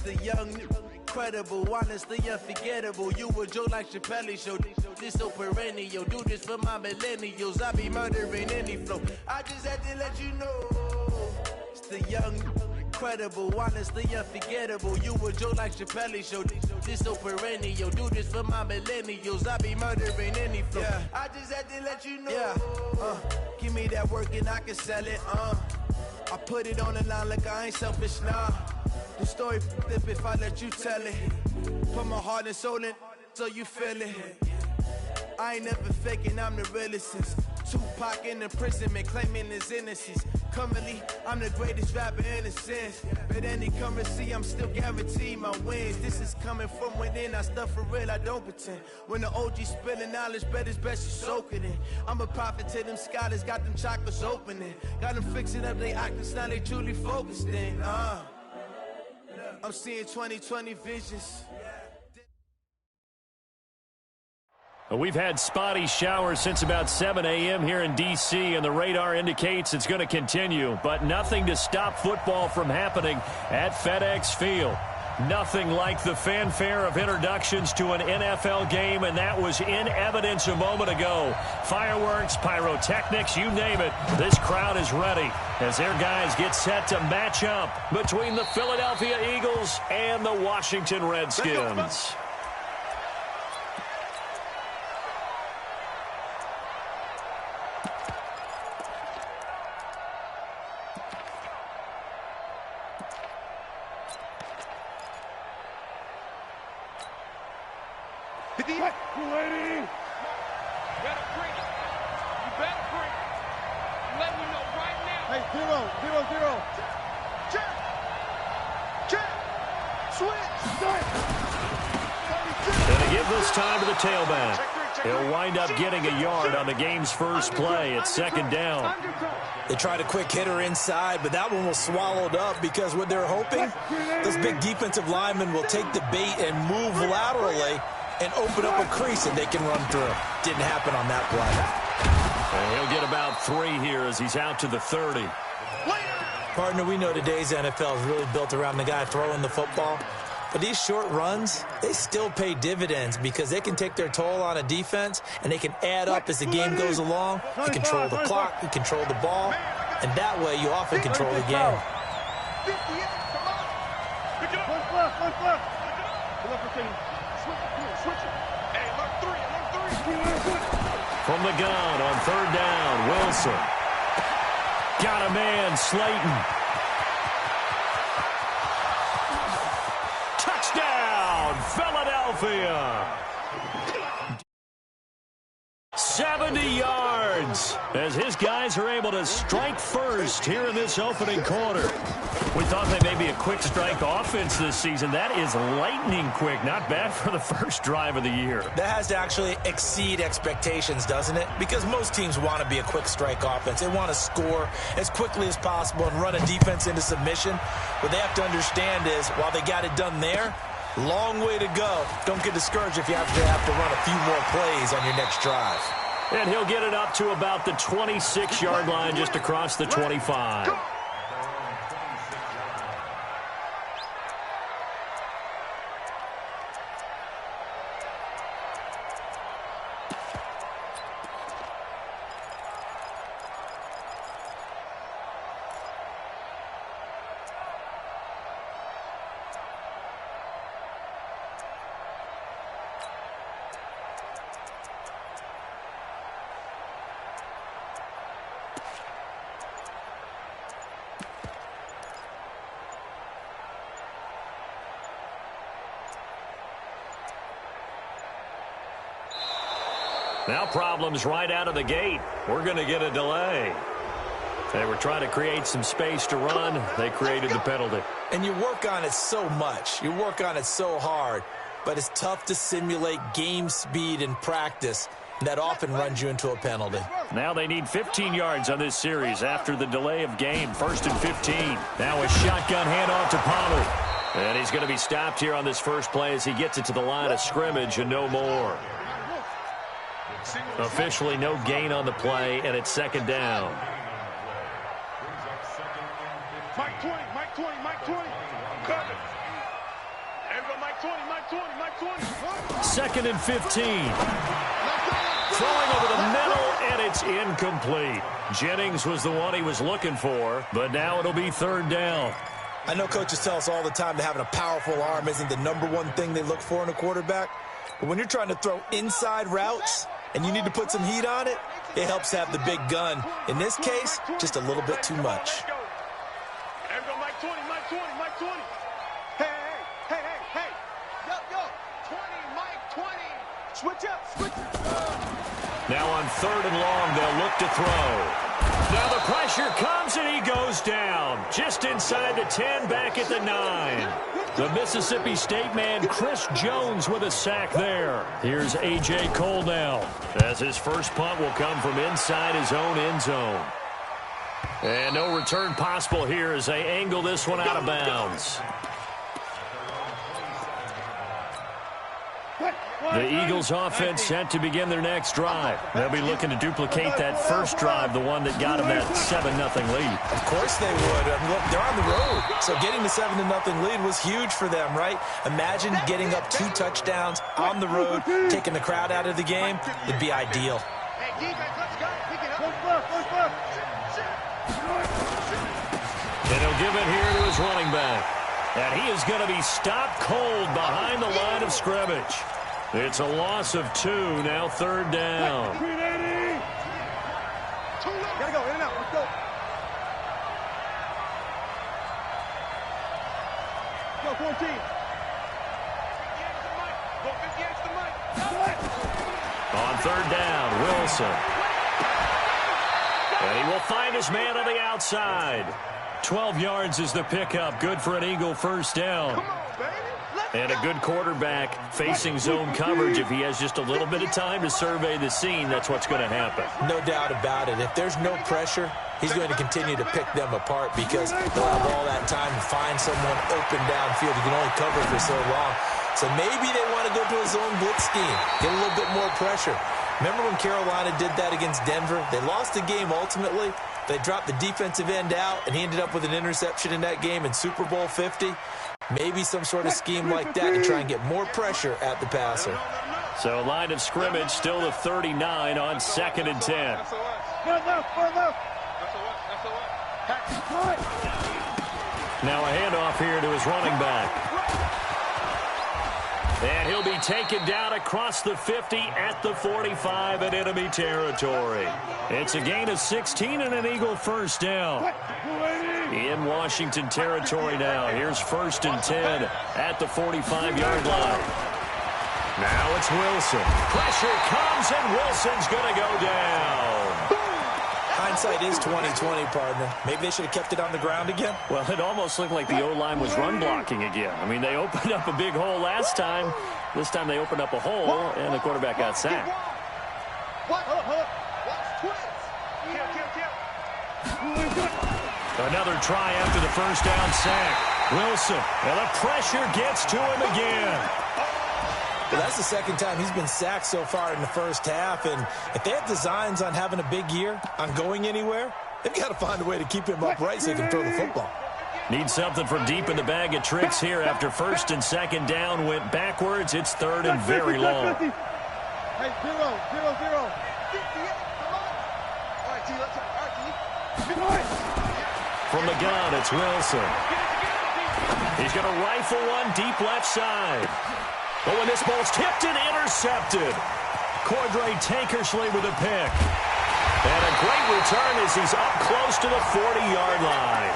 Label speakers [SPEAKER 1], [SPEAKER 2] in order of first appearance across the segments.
[SPEAKER 1] The young, incredible, honestly unforgettable. You a joke like Chappelle Show. This so perennial. Do this for my millennials. I be murdering any flow. I just had to let you know. It's the young, incredible, honestly unforgettable. You a joke like Chappelle Show. This so perennial. Do this for my millennials. I be murdering any flow. Yeah. I just had to let you know. Yeah. Give me that work and I can sell it. I put it on the line like I ain't selfish, nah. The story flip if I let you tell it. Put my heart and soul in so you feel it. I ain't never faking, I'm the realest since Tupac in imprisonment, claiming his innocence. Currently, I'm the greatest rapper in a sense. But any currency, I'm still guaranteed my wins. This is coming from within, I stuff for real, I don't pretend. When the OG spilling knowledge, bet it's best you soak it in. I'm a prophet to them scholars, got them chakras opening. Got them fixing up they actors, now they truly focused in. I'm seeing 2020 visions.
[SPEAKER 2] We've had spotty showers since about 7 a.m. here in D.C., and the radar indicates it's going to continue, but nothing to stop football from happening at FedEx Field. Nothing like the fanfare of introductions to an NFL game, and that was in evidence a moment ago. Fireworks, pyrotechnics, you name it. This crowd is ready as their guys get set to match up between the Philadelphia Eagles and the Washington Redskins.
[SPEAKER 3] Time to the tailback. He'll wind up getting a yard on the game's first play. It's second down.
[SPEAKER 4] They tried a quick hitter inside, but that one was swallowed up because what they're hoping, those big defensive linemen will take the bait and move laterally and open up a crease and they can run through. Didn't happen on that play.
[SPEAKER 3] And he'll get about 3 here as he's out to the 30.
[SPEAKER 4] Partner, we know today's NFL is really built around the guy throwing the football. But these short runs, they still pay dividends because they can take their toll on a defense and they can add up as the game goes along. You control the clock, you control the ball, and that way you often control the game.
[SPEAKER 3] From the gun on third down, Wilson. Got a man, Slayton. Philadelphia. 70 yards as his guys are able to strike first here in this opening quarter. We thought they may be a quick strike offense this season. That is lightning quick. Not bad for the first drive of the year.
[SPEAKER 4] That has to actually exceed expectations, doesn't it? Because most teams want to be a quick strike offense. They want to score as quickly as possible and run a defense into submission. What they have to understand is while they got it done there, long way to go. Don't get discouraged if you have to run a few more plays on your next drive.
[SPEAKER 3] And he'll get it up to about the 26-yard line, just across the 25. Now problems right out of the gate. We're going to get a delay. They were trying to create some space to run. They created the penalty.
[SPEAKER 4] And you work on it so much. You work on it so hard. But it's tough to simulate game speed in practice. That often runs you into a penalty.
[SPEAKER 3] Now they need 15 yards on this series after the delay of game. 1st and 15. Now a shotgun handoff to Pollard. And he's going to be stopped here on this first play as he gets it to the line of scrimmage and no more. Officially no gain on the play, and it's second down.
[SPEAKER 5] Mike 20, Mike 20, Mike 20. Cut it.
[SPEAKER 2] Second and 15. Throwing over the middle, and it's incomplete. Jennings was the one he was looking for, but now it'll be third down.
[SPEAKER 4] I know coaches tell us all the time that having a powerful arm isn't the #1 thing they look for in a quarterback. But when you're trying to throw inside routes and you need to put some heat on it, it helps have the big gun. In this case, just a little bit too much.
[SPEAKER 2] Now on third and long, they'll look to throw. Now the pressure comes, and he goes down. Just inside the 10, back at the 9. The Mississippi State man, Chris Jones, with a sack there. Here's A.J. Cole now, as his first punt will come from inside his own end zone. And no return possible here as they angle this one out of bounds. The Eagles offense set to begin their next drive. They'll be looking to duplicate that first drive, the one that got them that 7-0 lead.
[SPEAKER 4] Of course they would. Look, they're on the road. So getting the 7-0 lead was huge for them, right? Imagine getting up 2 touchdowns on the road, taking the crowd out of the game. It'd be ideal.
[SPEAKER 2] And he'll give it here to his running back. And he is going to be stopped cold behind the line of scrimmage. It's a loss of 2, now third down.
[SPEAKER 5] Gotta go, in and out, let's go. Go, 14.
[SPEAKER 2] On third down, Wilson. And he will find his man on the outside. 12 yards is the pickup. Good for an Eagle first down. And a good quarterback facing zone coverage. If he has just a little bit of time to survey the scene, that's what's going to happen.
[SPEAKER 4] No doubt about it. If there's no pressure, he's going to continue to pick them apart because they'll have all that time to find someone open downfield. You can only cover for so long. So maybe they want to go to a zone blitz scheme, get a little bit more pressure. Remember when Carolina did that against Denver? They lost the game ultimately. They dropped the defensive end out, and he ended up with an interception in that game in Super Bowl 50. Maybe some sort of scheme like that to try and get more pressure at the passer.
[SPEAKER 2] So line of scrimmage still to 39 on 2nd and 10. Now a handoff here to his running back. And he'll be taken down across the 50 at the 45 in enemy territory. It's a gain of 16 and an Eagle first down. In Washington territory now. Here's 1st and 10 at the 45-yard line. Now it's Wilson. Pressure comes, and Wilson's going to go down.
[SPEAKER 4] Hindsight is 20/20, partner. Maybe they should have kept it on the ground again.
[SPEAKER 2] Well, it almost looked like the O-line was run blocking again. I mean, they opened up a big hole last time. This time they opened up a hole, and the quarterback got sacked. Another try after the first down sack. Wilson, and the pressure gets to him again.
[SPEAKER 4] Well, that's the second time he's been sacked so far in the first half, and if they have designs on having a big year, on going anywhere, they've got to find a way to keep him upright so he can throw the football.
[SPEAKER 2] Need something from deep in the bag of tricks here after 1st and 2nd down went backwards. It's 3rd and very long.
[SPEAKER 5] Hey, 0-0-0.
[SPEAKER 2] From the gun, it's Wilson. He's going to rifle one deep left side. But when this ball's tipped and intercepted, Cordray Tankersley with a pick. And a great return as he's up close to the 40-yard line.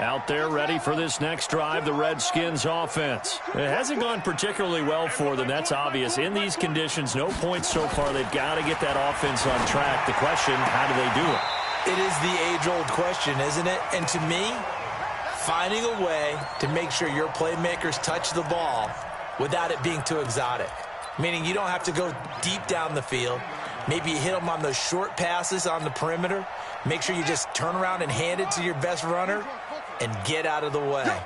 [SPEAKER 2] Out there ready for this next drive, the Redskins offense. It hasn't gone particularly well for them, that's obvious. In these conditions, no points so far. They've got to get that offense on track. The question, how do they do it?
[SPEAKER 4] It is the age-old question, isn't it? And to me, finding a way to make sure your playmakers touch the ball without it being too exotic. Meaning you don't have to go deep down the field. Maybe you hit them on those short passes on the perimeter. Make sure you just turn around and hand it to your best runner and get out of the way.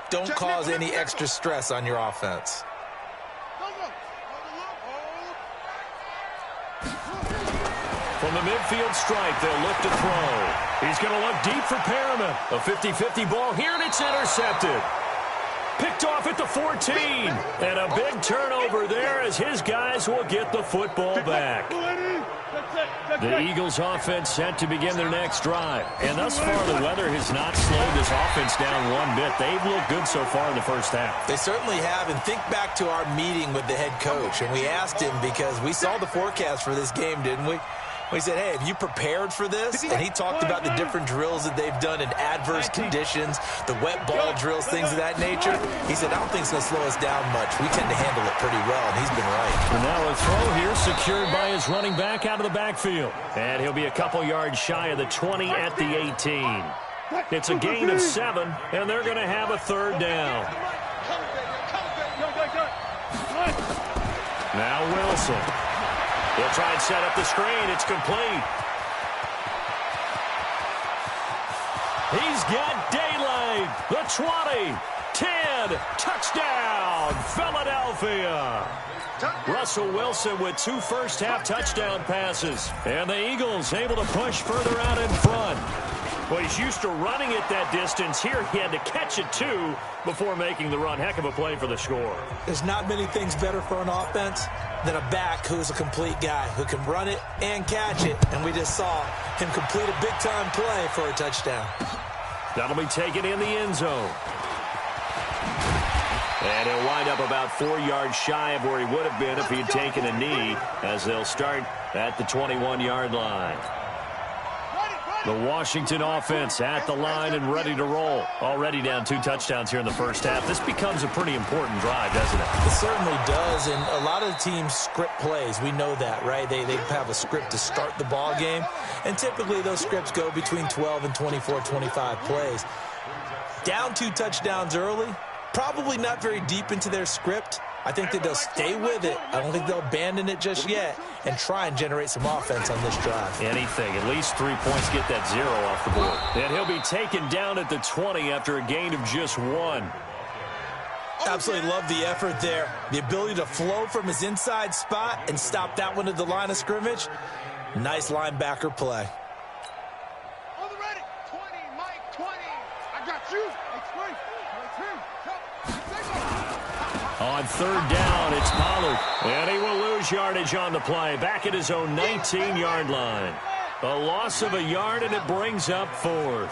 [SPEAKER 4] Don't cause any extra stress on your offense.
[SPEAKER 2] From the midfield stripe, they'll look to throw. He's going to look deep for Perriman. A 50-50 ball here, and it's intercepted. Picked off at the 14. And a big turnover there as his guys will get the football back. The Eagles offense set to begin their next drive. And thus far, the weather has not slowed this offense down one bit. They've looked good so far in the first half.
[SPEAKER 4] They certainly have. And think back to our meeting with the head coach. And we asked him because we saw the forecast for this game, didn't we? We said, hey, have you prepared for this? And he talked about the different drills that they've done in adverse conditions, the wet ball drills, things of that nature. He said, I don't think it's going to slow us down much. We tend to handle it pretty well, and he's been right.
[SPEAKER 2] And now a throw here secured by his running back out of the backfield. And he'll be a couple yards shy of the 20 at the 18. It's a gain of 7, and they're going to have a third down. Now Wilson. He'll try and set up the screen. It's complete. He's got daylight. The 20, 10, touchdown, Philadelphia. Russell Wilson with 2 first-half touchdown passes. And the Eagles able to push further out in front. Well, he's used to running it that distance. Here he had to catch it, too, before making the run. Heck of a play for the score.
[SPEAKER 4] There's not many things better for an offense than a back who's a complete guy, who can run it and catch it. And we just saw him complete a big-time play for a touchdown.
[SPEAKER 2] That'll be taken in the end zone. And he'll wind up about 4 yards shy of where he would have been if he had taken a knee, as they'll start at the 21-yard line. The Washington offense at the line and ready to roll. Already down 2 touchdowns here in the first half. This becomes a pretty important drive, doesn't it?
[SPEAKER 4] It certainly does, and a lot of the teams script plays. We know that, right? They have a script to start the ball game, and typically those scripts go between 12 and 24, 25 plays. Down 2 touchdowns early, probably not very deep into their script. I think that they'll stay with it. I don't think they'll abandon it just yet and try and generate some offense on this drive.
[SPEAKER 2] Anything. At least 3 points, get that 0 off the board. And he'll be taken down at the 20 after a gain of just 1.
[SPEAKER 4] Absolutely love the effort there. The ability to flow from his inside spot and stop that one at the line of scrimmage. Nice linebacker play.
[SPEAKER 5] On the ready. 20, Mike, 20. I got you. Explain.
[SPEAKER 2] On third down, it's Pollard. And he will lose yardage on the play. Back at his own 19-yard line. A loss of a yard, and it brings up 4th.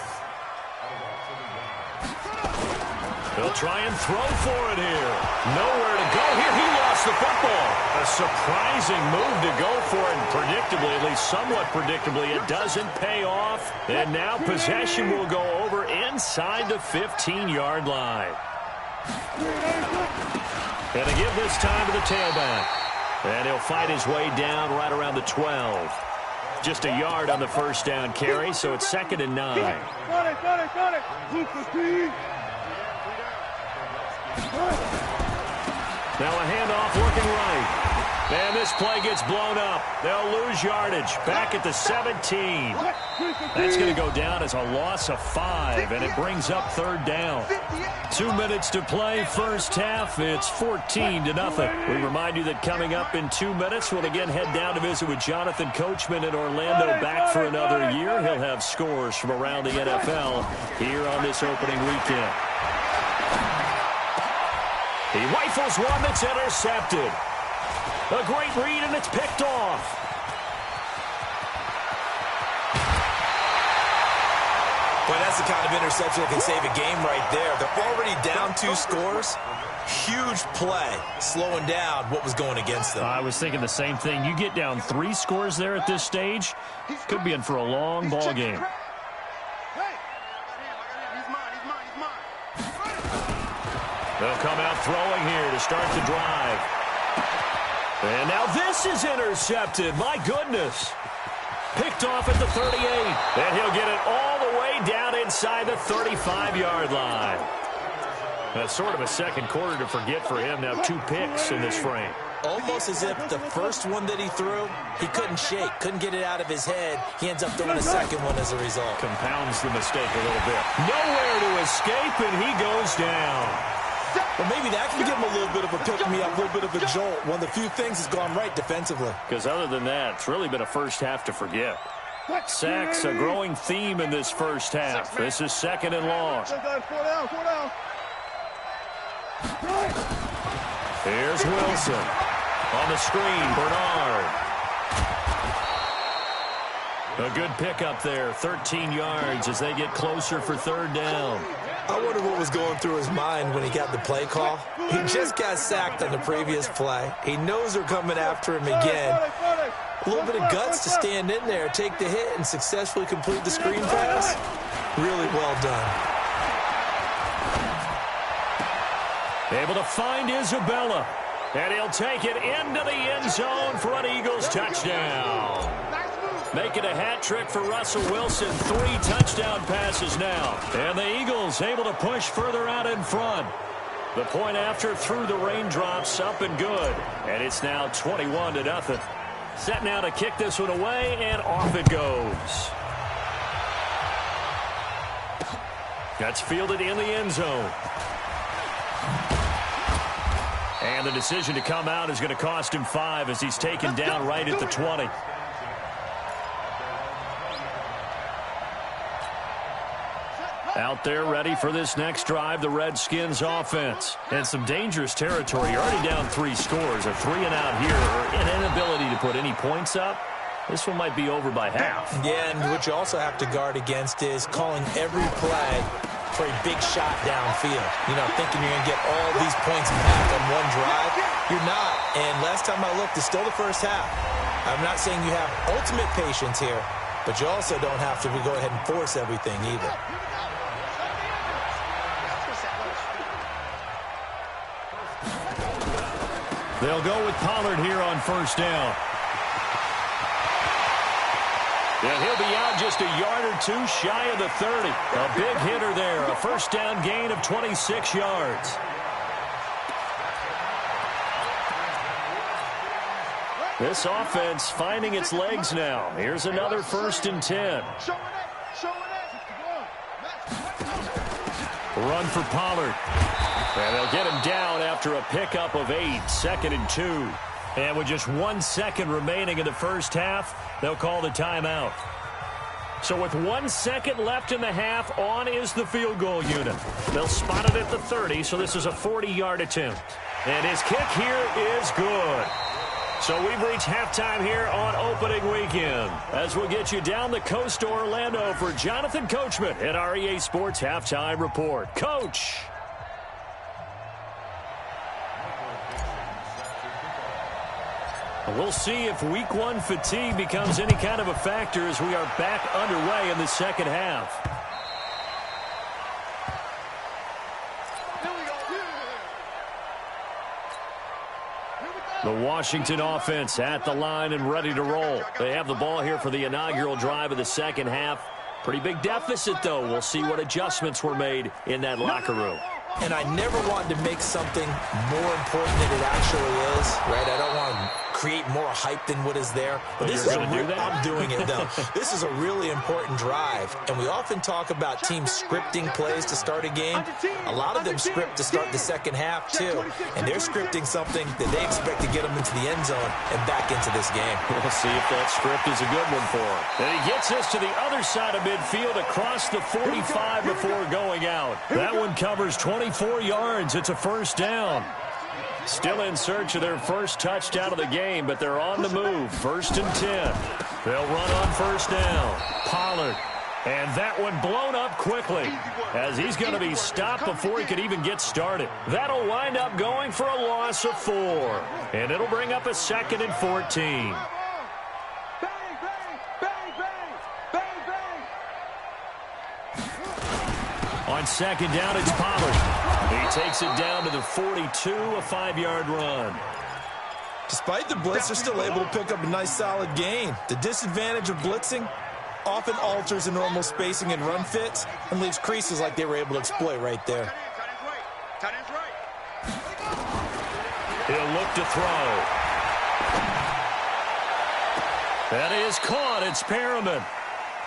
[SPEAKER 2] He'll try and throw for it here. Nowhere to go here. He lost the football. A surprising move to go for it. And predictably, at least somewhat predictably, it doesn't pay off. And now possession will go over inside the 15-yard line. And to give this time to the tailback. And he'll fight his way down right around the 12. Just a yard on the first down carry, so it's 2nd and 9.
[SPEAKER 5] Got it.
[SPEAKER 2] Now a handoff working right. And this play gets blown up. They'll lose yardage. Back at the 17. That's going to go down as a loss of 5, and it brings up 3rd down. 2 minutes to play, first half. It's 14-0. We remind you that coming up in 2 minutes, we'll again head down to visit with Jonathan Coachman in Orlando, back for another year. He'll have scores from around the NFL here on this opening weekend. He rifles one that's intercepted. A great read, and it's picked off.
[SPEAKER 4] Boy, that's the kind of interception that can save a game right there. They're already down 2 scores. Huge play, slowing down what was going against them.
[SPEAKER 2] I was thinking the same thing. You get down 3 scores there at this stage, could be in for a long ball game. They'll come out throwing here to start the drive. And now this is intercepted. My goodness. Picked off at the 38. And he'll get it all the way down inside the 35-yard line. That's sort of a second quarter to forget for him. Now 2 picks in this frame.
[SPEAKER 4] Almost as if the first one that he threw, he couldn't shake, couldn't get it out of his head. He ends up throwing a second one as a result.
[SPEAKER 2] Compounds the mistake a little bit. Nowhere to escape, and he goes down.
[SPEAKER 4] Well, maybe that can give him a little bit of a pick-me-up, a little bit of a jolt. One of the few things has gone right defensively.
[SPEAKER 2] Because other than that, it's really been a first half to forget. Sacks, a growing theme in this first half. This is 2nd and long. Here's Wilson. On the screen, Bernard. A good pickup there, 13 yards as they get closer for 3rd down.
[SPEAKER 4] I wonder what was going through his mind when he got the play call. He just got sacked on the previous play. He knows they're coming after him again. A little bit of guts to stand in there, take the hit, and successfully complete the screen pass. Really well done.
[SPEAKER 2] Able to find Isabella. And he'll take it into the end zone for an Eagles touchdown. Making a hat trick for Russell Wilson. 3 touchdown passes now. And the Eagles able to push further out in front. The point after through the raindrops, up and good. And it's now 21-0. Set now to kick this one away, and off it goes. That's fielded in the end zone. And the decision to come out is going to cost him 5 as he's taken down right at the 20. Out there ready for this next drive, the Redskins offense. And some dangerous territory. You're already down 3 scores. A 3 and out here, or an inability to put any points up. This one might be over by half.
[SPEAKER 4] Yeah, and what you also have to guard against is calling every play for a big shot downfield. You know, thinking you're going to get all these points back on one drive. You're not. And last time I looked, it's still the first half. I'm not saying you have ultimate patience here, but you also don't have to go ahead and force everything either.
[SPEAKER 2] They'll go with Pollard here on 1st down. And he'll be out just a yard or 2 shy of the 30. A big hitter there. A 1st down gain of 26 yards. This offense finding its legs now. Here's another 1st and 10. Run for Pollard. And they'll get him down after a pickup of 8. 2nd and 2. And with just 1 second remaining in the first half, they'll call the timeout. So with 1 second left in the half, on is the field goal unit. They'll spot it at the 30, so this is a 40-yard attempt. And his kick here is good. So we've reached halftime here on opening weekend. As we'll get you down the coast to Orlando for Jonathan Coachman at our EA Sports Halftime Report. Coach! We'll see if week 1 fatigue becomes any kind of a factor as we are back underway in the second half. The Washington offense at the line and ready to roll. They have the ball here for the inaugural drive of the second half. Pretty big deficit, though. We'll see what adjustments were made in that locker room.
[SPEAKER 4] And I never wanted to make something more important than it actually is, right? I don't want to create more hype than what is there. But this is I'm doing it, though. This is a really important drive. And we often talk about teams scripting plays to start a game. A lot of them script to start the second half, too. And they're scripting something that they expect to get them into the end zone and back into this game.
[SPEAKER 2] We'll see if that script is a good one for him. And he gets us to the other side of midfield across the 45 before going out. That one covers 24 yards. It's a 1st down. Still in search of their first touchdown of the game, but they're on the move. 1st and 10. They'll run on 1st down. Pollard. And that one blown up quickly as he's going to be stopped before he could even get started. That'll wind up going for a loss of 4. And it'll bring up a 2nd and 14. On 2nd down, it's Pollard. He takes it down to the 42, a 5-yard run.
[SPEAKER 4] Despite the blitz, they're still able to pick up a nice, solid gain. The disadvantage of blitzing often alters the normal spacing and run fits and leaves creases like they were able to exploit right there.
[SPEAKER 2] He'll look to throw. That is caught. It's Perriman.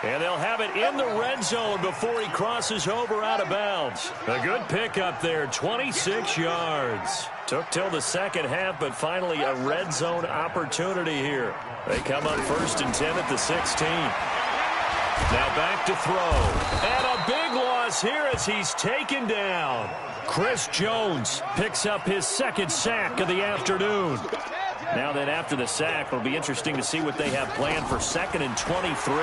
[SPEAKER 2] And they'll have it in the red zone before he crosses over out of bounds. A good pickup there, 26 yards. Took till the second half, but finally a red zone opportunity here. They come up 1st and 10 at the 16. Now back to throw. And a big loss here as he's taken down. Chris Jones picks up his 2nd sack of the afternoon. Now then, after the sack, it'll be interesting to see what they have planned for 2nd and 23.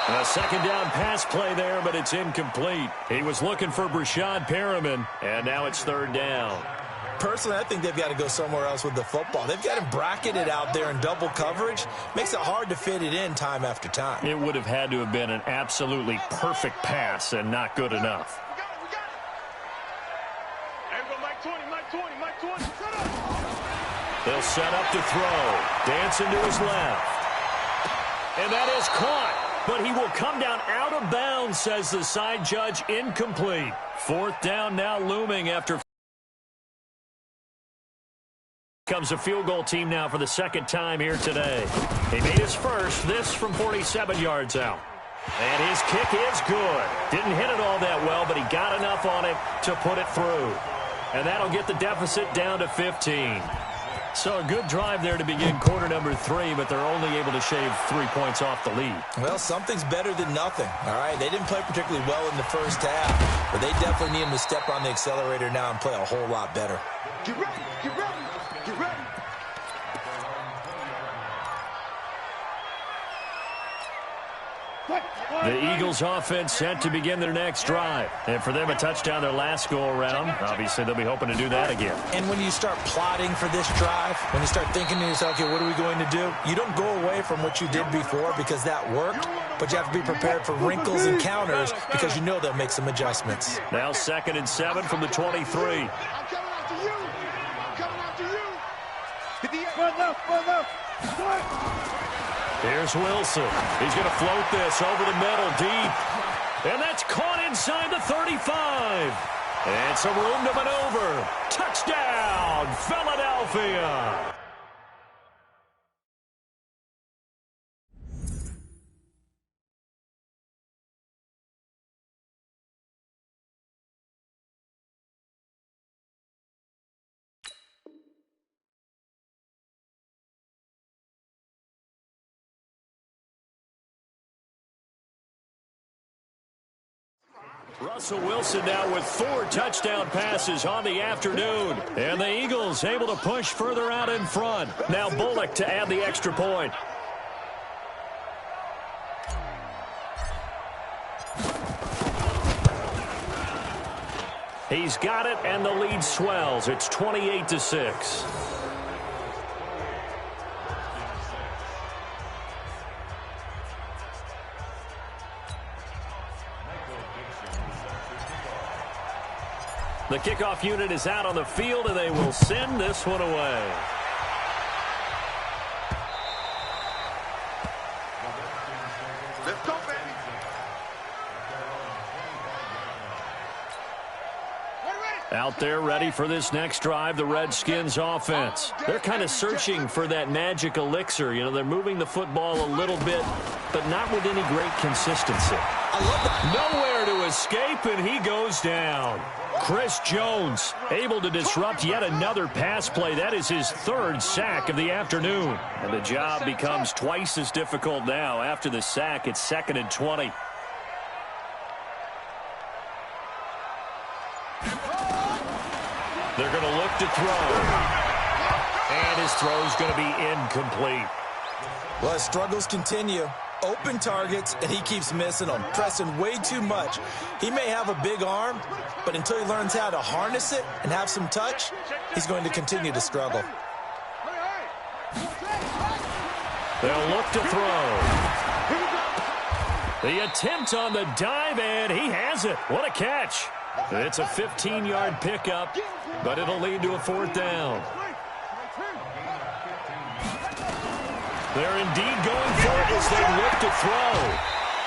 [SPEAKER 2] A 2nd down pass play there, but it's incomplete. He was looking for Brashad Perriman, and now it's 3rd down.
[SPEAKER 4] Personally, I think they've got to go somewhere else with the football. They've got him bracketed out there in double coverage. Makes it hard to fit it in time after time.
[SPEAKER 2] It would have had to have been an absolutely perfect pass and not good enough. They'll set up to throw. Dancing to his left. And that is caught. But he will come down out of bounds, says the side judge. Incomplete. 4th down now looming after. Comes a field goal team now for the 2nd time here today. He made his first, this from 47 yards out. And his kick is good. Didn't hit it all that well, but he got enough on it to put it through. And that'll get the deficit down to 15. So a good drive there to begin quarter number 3, but they're only able to shave 3 points off the lead.
[SPEAKER 4] Well, something's better than nothing, all right? They didn't play particularly well in the first half, but they definitely need him to step on the accelerator now and play a whole lot better.
[SPEAKER 5] Get ready, get ready, get ready.
[SPEAKER 2] The Eagles offense set to begin their next drive. And for them, a touchdown their last go-around. Obviously, they'll be hoping to do that again.
[SPEAKER 4] And when you start plotting for this drive, when you start thinking to yourself, okay, what are we going to do? You don't go away from what you did before because that worked, but you have to be prepared for wrinkles and counters because you know they'll make some adjustments.
[SPEAKER 2] Now 2nd and 7 from the 23.
[SPEAKER 5] I'm coming after you. I'm coming after you. Get the run left.
[SPEAKER 2] Here's Wilson. He's going to float this over the middle deep. And that's caught inside the 35. And some room to maneuver. Touchdown, Philadelphia. Russell Wilson now with 4 touchdown passes on the afternoon. And the Eagles able to push further out in front. Now Bullock to add the extra point. He's got it, and the lead swells. It's 28-6. The kickoff unit is out on the field, and they will send this one away.
[SPEAKER 5] Let's go, baby.
[SPEAKER 2] Out there ready for this next drive, the Redskins offense. They're kind of searching for that magic elixir. You know, they're moving the football a little bit, but not with any great consistency.
[SPEAKER 4] I love that.
[SPEAKER 2] Nowhere to escape, and he goes down. Chris Jones able to disrupt yet another pass play. That is his 3rd sack of the afternoon. And the job becomes twice as difficult now. After the sack, it's 2nd and 20. They're going to look to throw. And his throw is going to be incomplete.
[SPEAKER 4] Well, his struggles continue. Open targets, and he keeps missing them, pressing way too much. He may have a big arm, but until he learns how to harness it and have some touch, he's going to continue to struggle.
[SPEAKER 2] They'll look to throw. The attempt on the dive, and he has it. What a catch. It's a 15-yard pickup, but it'll lead to a 4th down. They're indeed going for it as they look to throw.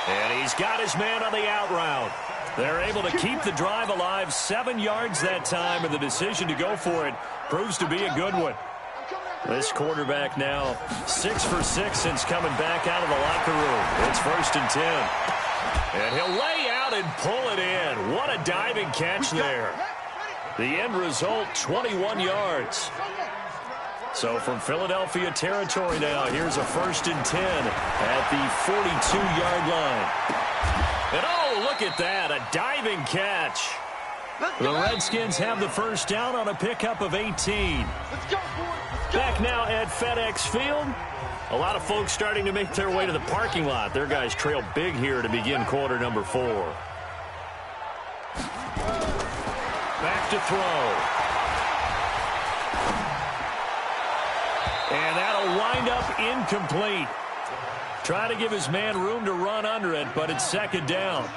[SPEAKER 2] And he's got his man on the out route. They're able to keep the drive alive, 7 yards that time, and the decision to go for it proves to be a good one. This quarterback now 6 for 6 since coming back out of the locker room. It's 1st and 10. And he'll lay out and pull it in. What a diving catch there. The end result, 21 yards. So from Philadelphia territory now, here's a 1st and 10 at the 42-yard line. And oh, look at that, a diving catch. The Redskins have the first down on a pickup of 18. Back now at FedEx Field. A lot of folks starting to make their way to the parking lot. Their guys trail big here to begin quarter number 4. Back to throw. And that'll wind up incomplete. Try to give his man room to run under it, but it's 2nd down.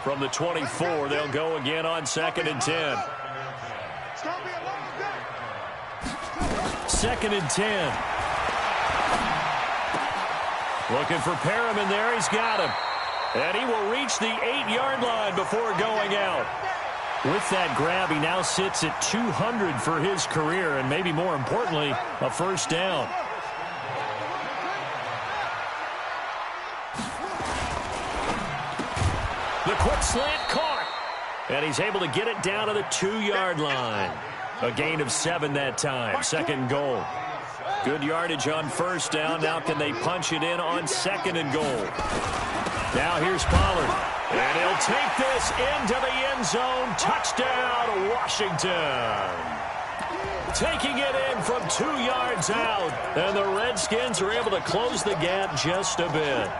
[SPEAKER 2] From the 24, they'll go again on 2nd and 10. 2nd and 10. Looking for Perriman there. He's got him. And he will reach the 8-yard line before going out. With that grab, he now sits at 200 for his career, and maybe more importantly, a first down. The quick slant caught. And he's able to get it down to the 2-yard line. A gain of 7 that time. 2nd goal. Good yardage on first down. Now can they punch it in on 2nd and goal? Now here's Pollard. And he'll take this into the end zone. Touchdown, Washington. Taking it in from 2 yards out. And the Redskins are able to close the gap just a bit.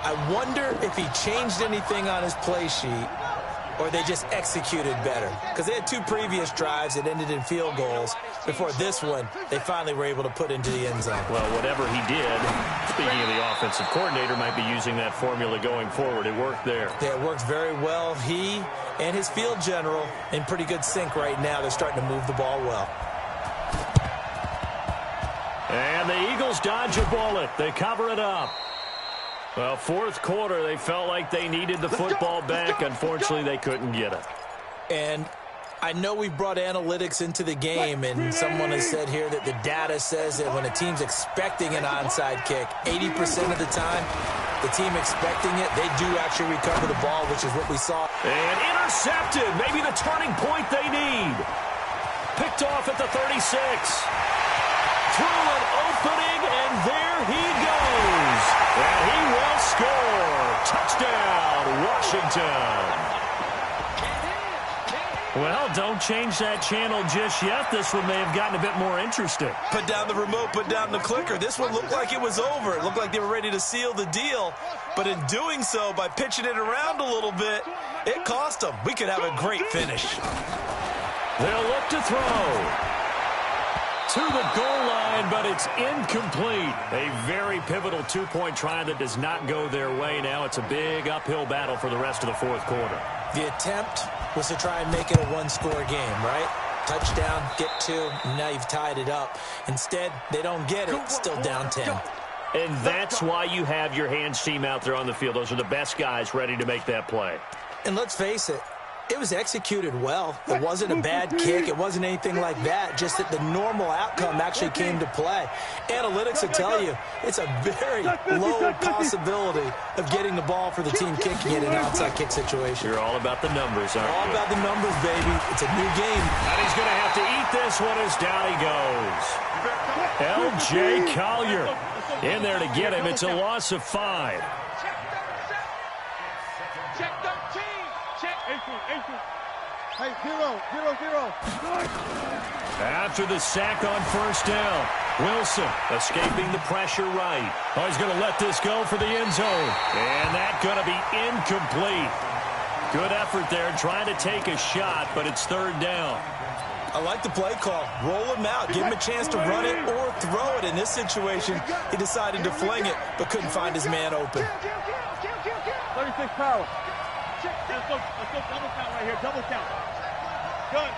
[SPEAKER 4] I wonder if he changed anything on his play sheet or they just executed better. Because they had 2 previous drives that ended in field goals. Before this one, they finally were able to put into the end zone.
[SPEAKER 2] Well, whatever he did, speaking of the offensive coordinator, might be using that formula going forward. It worked there.
[SPEAKER 4] Yeah, it worked very well. He and his field general in pretty good sync right now. They're starting to move the ball well.
[SPEAKER 2] And the Eagles dodge a bullet. They cover it up. Well, 4th quarter, they felt like they needed the football back. Unfortunately, they couldn't get it.
[SPEAKER 4] And I know we brought analytics into the game, and someone has said here that the data says that when a team's expecting an onside kick, 80% of the time, the team expecting it, they do actually recover the ball, which is what we saw.
[SPEAKER 2] And intercepted. Maybe the turning point they need. Picked off at the 36. Through an opening, and there he goes. And he will score. Touchdown, Washington. Well, don't change that channel just yet. This one may have gotten a bit more interesting.
[SPEAKER 4] Put down the remote, put down the clicker. This one looked like it was over. It looked like they were ready to seal the deal. But in doing so, by pitching it around a little bit, it cost them. We could have a great finish.
[SPEAKER 2] They'll look to throw. To the goal line, but it's incomplete. A very pivotal 2-point try that does not go their way. Now it's a big uphill battle for the rest of the 4th quarter.
[SPEAKER 4] The attempt was to try and make it a 1-score game, right? Touchdown, get 2, and now you've tied it up. Instead, they don't get it, still down 10.
[SPEAKER 2] And that's why you have your hands team out there on the field. Those are the best guys ready to make that play.
[SPEAKER 4] And let's face it, it was executed well. It wasn't a bad kick. It wasn't anything like that. Just that the normal outcome actually came to play. Analytics will tell you it's a very low possibility of getting the ball for the team kicking it in an outside kick situation.
[SPEAKER 2] You're all about the numbers, aren't you?
[SPEAKER 4] All about the numbers, baby. It's a new game.
[SPEAKER 2] And he's going to have to eat this one as down he goes. L.J. Collier in there to get him. It's a loss of 5.
[SPEAKER 5] Check 13. Check 18. Hey, 0.
[SPEAKER 2] After the sack on first down, Wilson escaping the pressure right. Oh, he's going to let this go for the end zone. And that's going to be incomplete. Good effort there trying to take a shot, but it's 3rd down.
[SPEAKER 4] I like the play call. Roll him out. Give him a chance to run it or throw it. In this situation, he decided to fling it, but couldn't find his man open.
[SPEAKER 5] 36 power. Let's go double count right here. Double count. Good.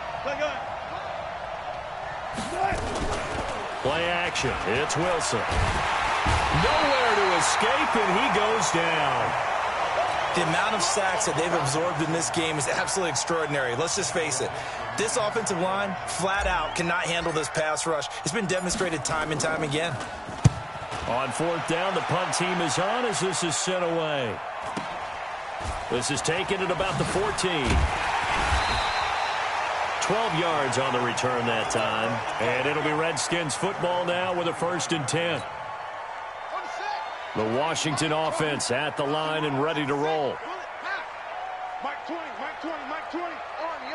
[SPEAKER 2] Play action. It's Wilson. Nowhere to escape, and he goes down.
[SPEAKER 4] The amount of sacks that they've absorbed in this game is absolutely extraordinary. Let's just face it. This offensive line, flat out, cannot handle this pass rush. It's been demonstrated time and time again.
[SPEAKER 2] On fourth down, the punt team is on as this is sent away. This is taken at about the 14. 12 yards on the return that time. And it'll be Redskins football now with a 1st and 10. The Washington offense at the line and ready to roll.
[SPEAKER 5] Mike 20, Mike 20, Mike 20. Army.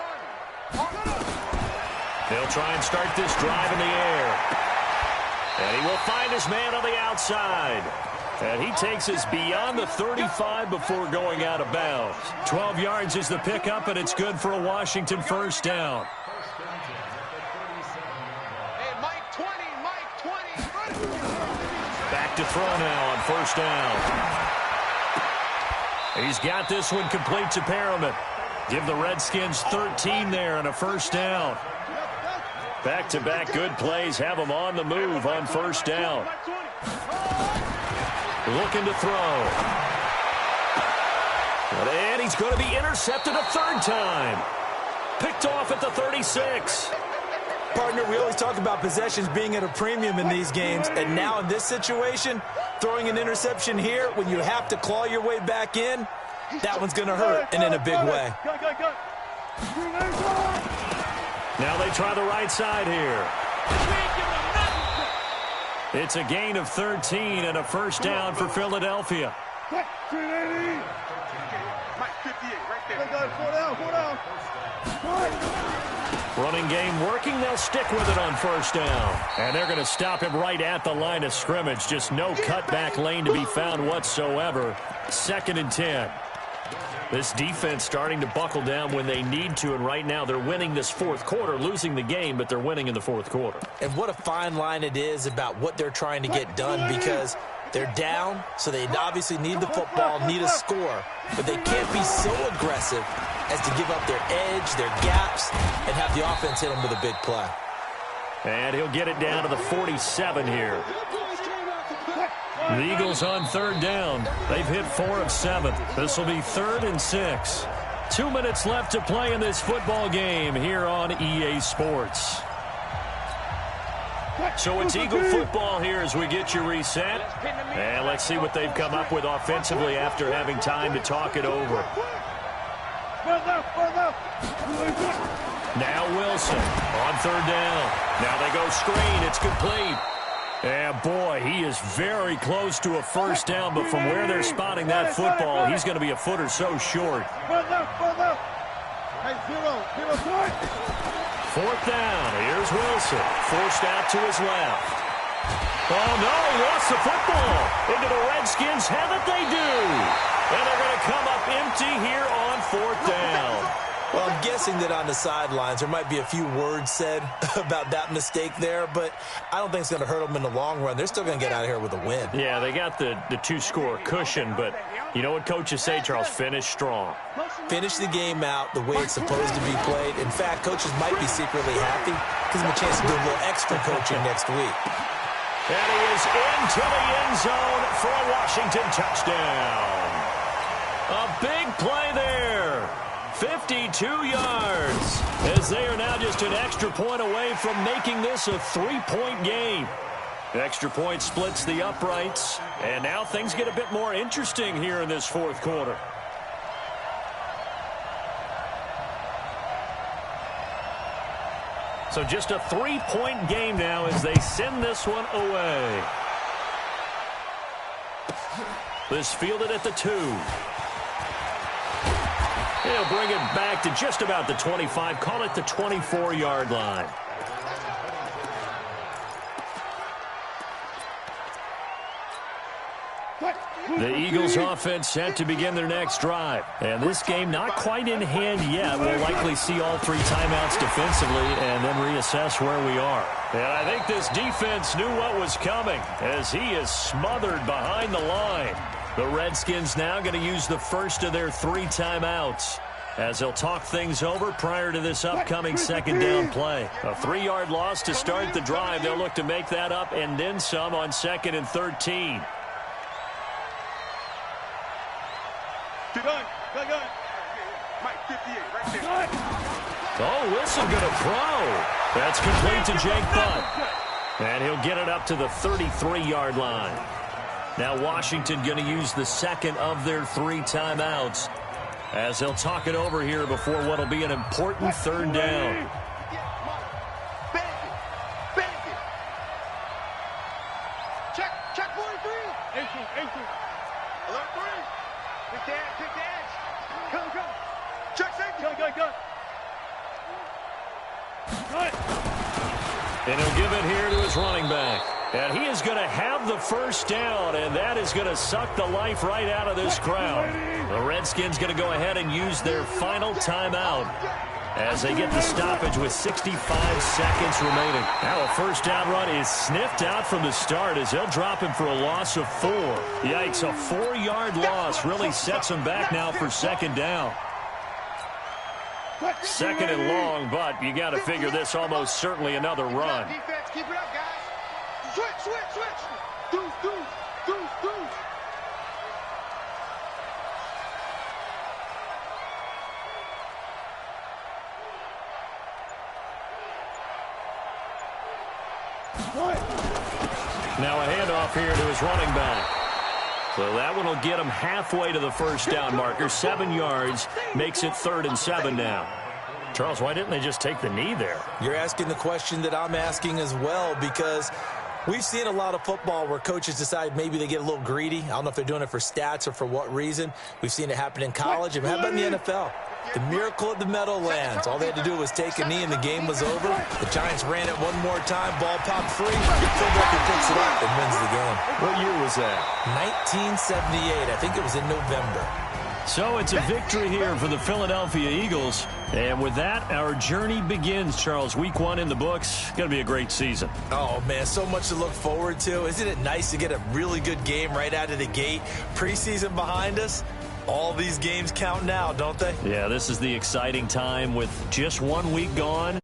[SPEAKER 2] They'll try and start this drive in the air. And he will find his man on the outside. And he takes us beyond the 35 before going out of bounds. 12 yards is the pickup, and it's good for a Washington 1st down.
[SPEAKER 5] Hey, Mike 20, Mike 20.
[SPEAKER 2] Back to throw now on 1st down. He's got this one complete to Perriman. Give the Redskins 13 there and a 1st down. Back-to-back good plays have them on the move on 1st down. Looking to throw. And he's going to be intercepted a 3rd time. Picked off at the 36.
[SPEAKER 4] Partner, we always talk about possessions being at a premium in these games, and now in this situation, throwing an interception here when you have to claw your way back in, that one's going to hurt, and in a big way.
[SPEAKER 2] Now they try the right side here. It's a gain of 13 and a 1st down for Philadelphia.
[SPEAKER 5] Mike 58, right there. 4 down.
[SPEAKER 2] Running game working. They'll stick with it on 1st down. And they're going to stop him right at the line of scrimmage. Just no cutback lane to be found whatsoever. 2nd and 10. This defense starting to buckle down when they need to, and right now they're winning this 4th quarter, losing the game, but they're winning in the 4th quarter.
[SPEAKER 4] And what a fine line it is about what they're trying to get done, because they're down, so they obviously need the football, need a score, but they can't be so aggressive as to give up their edge, their gaps, and have the offense hit them with a big play.
[SPEAKER 2] And he'll get it down to the 47 here. The Eagles on 3rd down. They've hit 4 of 7. This will be 3rd and 6. 2 minutes left to play in this football game here on EA Sports. So it's Eagle football here as we get you reset. And let's see what they've come up with offensively after having time to talk it over. Now Wilson on 3rd down. Now they go screen. It's complete. And boy, he is very close to a 1st down, but from where they're spotting that football, he's going to be a foot or so short. 4th down. Here's Wilson. Forced out to his left. Oh, no, he lost the football. Into the Redskins. Have it they do. And they're going to come up empty here on 4th down.
[SPEAKER 4] Well, I'm guessing that on the sidelines there might be a few words said about that mistake there, but I don't think it's going to hurt them in the long run. They're still going to get out of here with a win.
[SPEAKER 2] Yeah, they got the 2-score cushion, but you know what coaches say, Charles? Finish strong.
[SPEAKER 4] Finish the game out the way it's supposed to be played. In fact, coaches might be secretly happy. Gives them a chance to do a little extra coaching next week.
[SPEAKER 2] And he is into the end zone for a Washington touchdown. A big play there. 52 yards, as they are now just an extra point away from making this a 3-point game. Extra point splits the uprights, and now things get a bit more interesting here in this 4th quarter. So just a 3-point game now as they send this one away. This fielded at the 2. He'll bring it back to just about the 25, call it the 24-yard line. The Eagles offense set to begin their next drive. And this game not quite in hand yet. We'll likely see all 3 timeouts defensively and then reassess where we are. And I think this defense knew what was coming as he is smothered behind the line. The Redskins now going to use the first of their 3 timeouts as they'll talk things over prior to this upcoming 2nd down play. A 3-yard loss to start the drive. They'll look to make that up and then some on 2nd and 13.
[SPEAKER 5] Mike 58, right there.
[SPEAKER 2] Oh, Wilson going to throw. That's complete to Jake Butt. And he'll get it up to the 33-yard line. Now Washington going to use the second of their 3 timeouts as they'll talk it over here before what will be an important third down.
[SPEAKER 5] Check 43. Alert 3. Big dash. Go. Check safety. Go.
[SPEAKER 2] And he'll give it here to his running back. And he is going to have the first down, and that is going to suck the life right out of this crowd. The Redskins going to go ahead and use their final timeout as they get the stoppage with 65 seconds remaining. Now a first down run is sniffed out from the start as they'll drop him for a loss of 4. Yikes, a 4-yard loss really sets him back now for second down. Second and long, but you got to figure this almost certainly another run.
[SPEAKER 5] Defense, keep it up, guys. Switch. Deuce.
[SPEAKER 2] Now a handoff here to his running back. So that one will get him halfway to the first down marker. 7 yards makes it 3rd and 7 now. Charles, why didn't they just take the knee there?
[SPEAKER 4] You're asking the question that I'm asking as well, because we've seen a lot of football where coaches decide maybe they get a little greedy. I don't know if they're doing it for stats or for what reason. We've seen it happen in college. And how about in the NFL? The miracle of the Meadowlands. All they had to do was take a knee and the game was over. The Giants ran it one more time. Ball popped free. Philadelphia picks it up and wins the game.
[SPEAKER 2] What year was that?
[SPEAKER 4] 1978. I think it was in November.
[SPEAKER 2] So it's a victory here for the Philadelphia Eagles. And with that, our journey begins, Charles. Week 1 in the books. Going to be a great season.
[SPEAKER 4] Oh, man, so much to look forward to. Isn't it nice to get a really good game right out of the gate? Preseason behind us. All these games count now, don't they?
[SPEAKER 2] Yeah, this is the exciting time with just 1 week gone.